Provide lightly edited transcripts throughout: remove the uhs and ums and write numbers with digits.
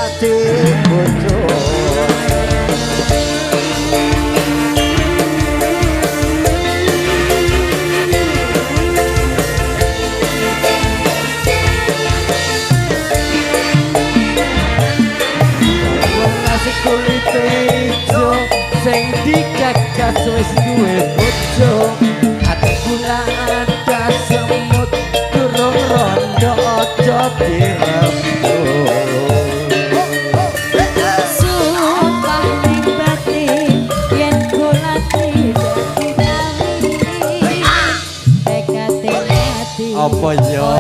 ati bojo wong ngasih kulit ijo sing digagas wis duwe bojo ati kula ada semut durung rondo aja dirembuk sumpah ning batin yen kula tidak ditawi tekate ati apa yo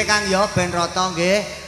Kang yo ben rata nggih.